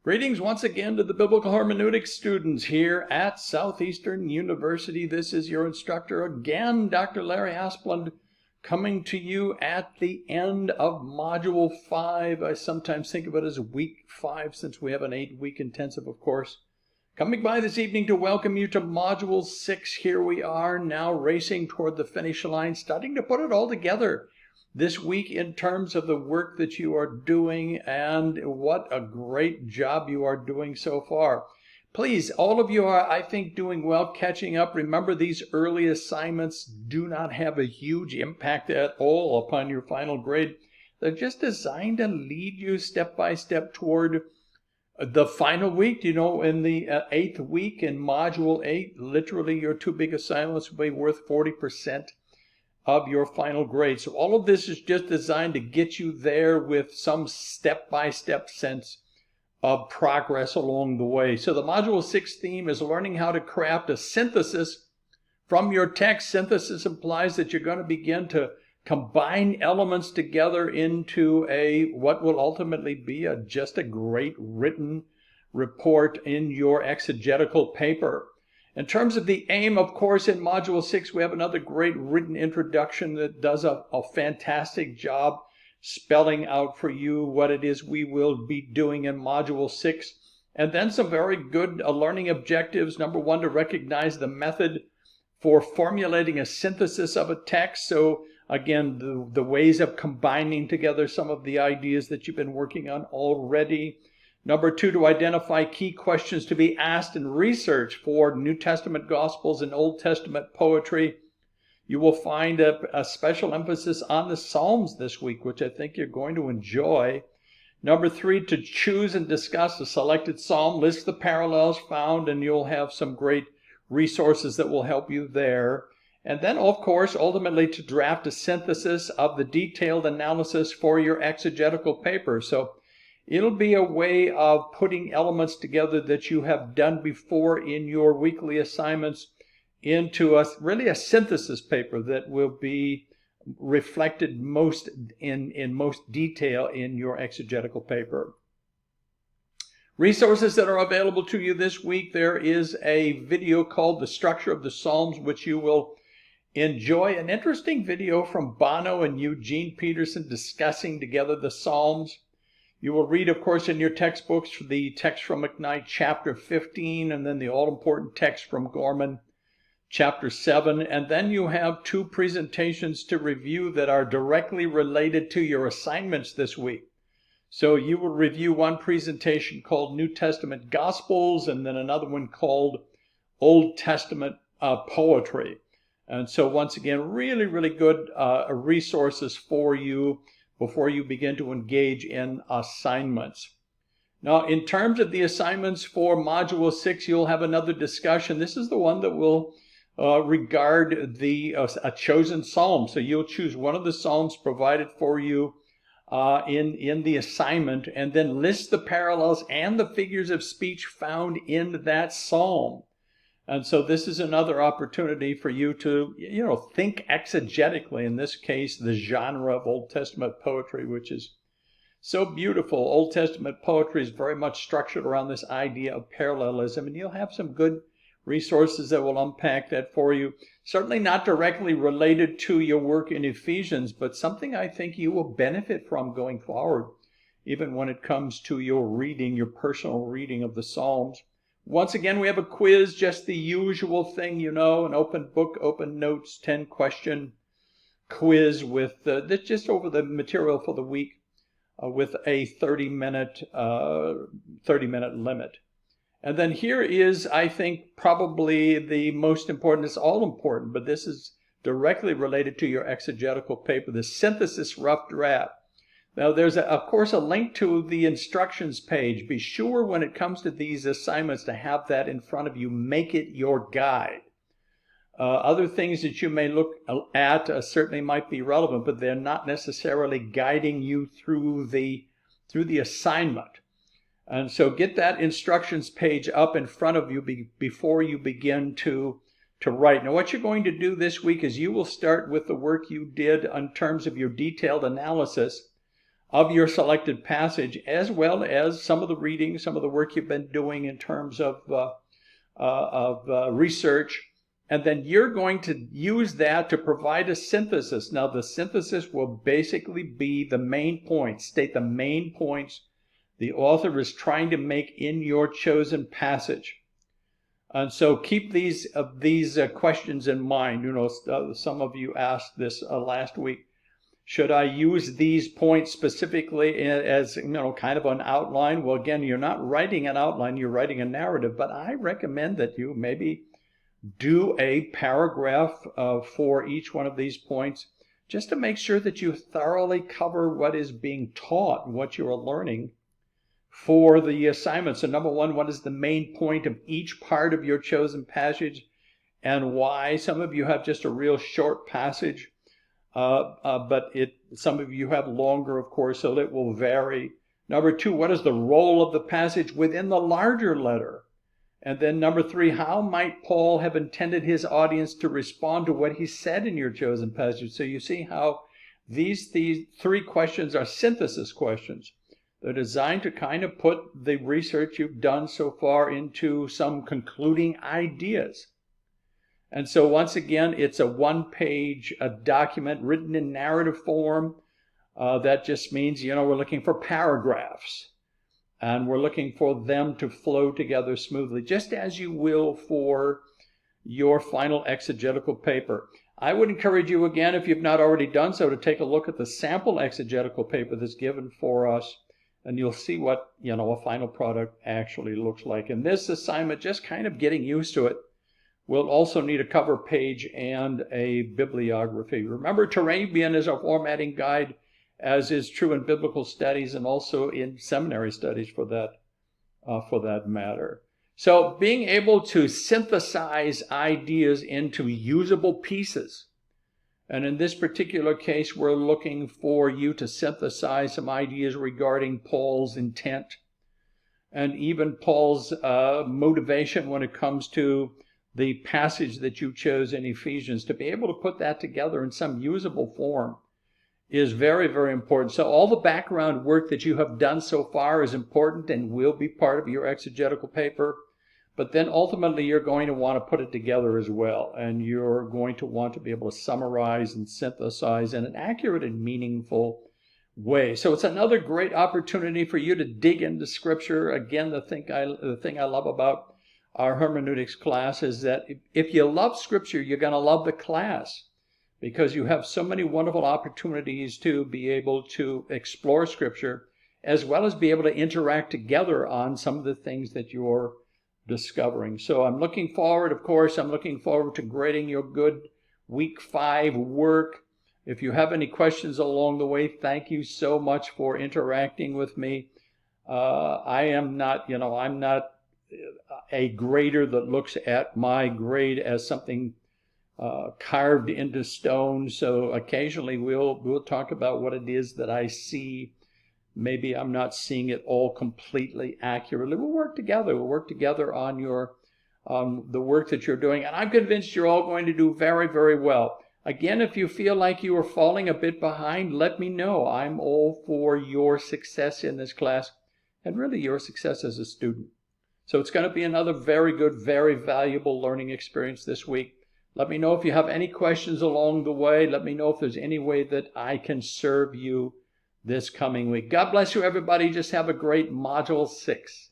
Greetings once again to the Biblical Hermeneutics students here at Southeastern University. This is your instructor again, Dr. Larry Asplund, coming to you at the end of Module 5. I sometimes think of it as Week 5 since we have an 8-week intensive, of course. Coming by this evening to welcome you to Module 6. Here we are now racing toward the finish line, starting to put it all together this week in terms of the work that you are doing, and what a great job you are doing so far. Please, all of you are, I think, doing well, catching up. Remember, these early assignments do not have a huge impact at all upon your final grade. They're just designed to lead you step by step toward the final week. You know, in the 8th week in Module 8, literally your two big assignments will be worth 40% of your final grade. So all of this is just designed to get you there with some step-by-step sense of progress along the way. So the Module 6 theme is learning how to craft a synthesis from your text. Synthesis implies that you're going to begin to combine elements together into what will ultimately be just a great written report in your exegetical paper. In terms of the aim, of course, in Module 6, we have another great written introduction that does a fantastic job spelling out for you what it is we will be doing in Module 6. And then some very good learning objectives. Number 1, to recognize the method for formulating a synthesis of a text. So again, the ways of combining together some of the ideas that you've been working on already. Number 2, to identify key questions to be asked in research for New Testament Gospels and Old Testament poetry. You will find a special emphasis on the Psalms this week, which I think you're going to enjoy. Number 3, to choose and discuss a selected psalm, list the parallels found, and you'll have some great resources that will help you there. And then, of course, ultimately to draft a synthesis of the detailed analysis for your exegetical paper. So it'll be a way of putting elements together that you have done before in your weekly assignments into really a synthesis paper that will be reflected in most detail in your exegetical paper. Resources that are available to you this week: there is a video called The Structure of the Psalms, which you will enjoy. An interesting video from Bono and Eugene Peterson discussing together the Psalms. You will read, of course, in your textbooks the text from McKnight, chapter 15, and then the all-important text from Gorman, chapter 7. And then you have 2 presentations to review that are directly related to your assignments this week. So you will review one presentation called New Testament Gospels, and then another one called Old Testament Poetry. And so once again, really, really good resources for you before you begin to engage in assignments. Now, in terms of the assignments for Module 6, you'll have another discussion. This is the one that will regard a chosen psalm. So you'll choose one of the psalms provided for you in the assignment, and then list the parallels and the figures of speech found in that psalm. And so this is another opportunity for you to, think exegetically, in this case, the genre of Old Testament poetry, which is so beautiful. Old Testament poetry is very much structured around this idea of parallelism, and you'll have some good resources that will unpack that for you. Certainly not directly related to your work in Ephesians, but something I think you will benefit from going forward, even when it comes to your reading, your personal reading of the Psalms. Once again, we have a quiz, just the usual thing, an open book, open notes, 10-question quiz with that's just over the material for the week with a 30-minute limit. And then here is, I think, probably the most important. It's all important, but this is directly related to your exegetical paper, the synthesis rough draft. Now, there's, of course, a link to the instructions page. Be sure when it comes to these assignments to have that in front of you. Make it your guide. Other things that you may look at certainly might be relevant, but they're not necessarily guiding you through the assignment. And so get that instructions page up in front of you before you begin to write. Now, what you're going to do this week is you will start with the work you did in terms of your detailed analysis of your selected passage, as well as some of the reading, some of the work you've been doing in terms of research. And then you're going to use that to provide a synthesis. Now, the synthesis will basically be the main points, state the main points the author is trying to make in your chosen passage. And so keep these questions in mind. You know, some of you asked this last week. Should I use these points specifically as, you know, kind of an outline? Well, again, you're not writing an outline, you're writing a narrative, but I recommend that you maybe do a paragraph for each one of these points, just to make sure that you thoroughly cover what is being taught, what you are learning for the assignment. So number one, what is the main point of each part of your chosen passage and why? Some of you have just a real short passage. But some of you have longer, of course, so it will vary. Number two, what is the role of the passage within the larger letter? And then number three, how might Paul have intended his audience to respond to what he said in your chosen passage? So you see how these three questions are synthesis questions. They're designed to kind of put the research you've done so far into some concluding ideas. And so once again, it's a one-page document written in narrative form. That just means, you know, we're looking for paragraphs. And we're looking for them to flow together smoothly, just as you will for your final exegetical paper. I would encourage you again, if you've not already done so, to take a look at the sample exegetical paper that's given for us. And you'll see what, you know, a final product actually looks like. In this assignment, just kind of getting used to it. We'll also need a cover page and a bibliography. Remember, Turabian is our formatting guide, as is true in biblical studies and also in seminary studies for that matter. So being able to synthesize ideas into usable pieces. And in this particular case, we're looking for you to synthesize some ideas regarding Paul's intent and even Paul's motivation when it comes to the passage that you chose in Ephesians. To be able to put that together in some usable form is very, very important. So all the background work that you have done so far is important and will be part of your exegetical paper. But then ultimately you're going to want to put it together as well. And you're going to want to be able to summarize and synthesize in an accurate and meaningful way. So it's another great opportunity for you to dig into Scripture. Again, the thing I love about our hermeneutics class is that if you love Scripture, you're going to love the class, because you have so many wonderful opportunities to be able to explore Scripture, as well as be able to interact together on some of the things that you're discovering. So I'm looking forward, of course, to grading your good week 5 work. If you have any questions along the way, thank you so much for interacting with me. I'm not a grader that looks at my grade as something carved into stone. So occasionally we'll talk about what it is that I see. Maybe I'm not seeing it all completely accurately. We'll work together. We'll work together on the work that you're doing. And I'm convinced you're all going to do very, very well. Again, if you feel like you are falling a bit behind, let me know. I'm all for your success in this class and really your success as a student. So it's going to be another very good, very valuable learning experience this week. Let me know if you have any questions along the way. Let me know if there's any way that I can serve you this coming week. God bless you, everybody. Just have a great Module 6.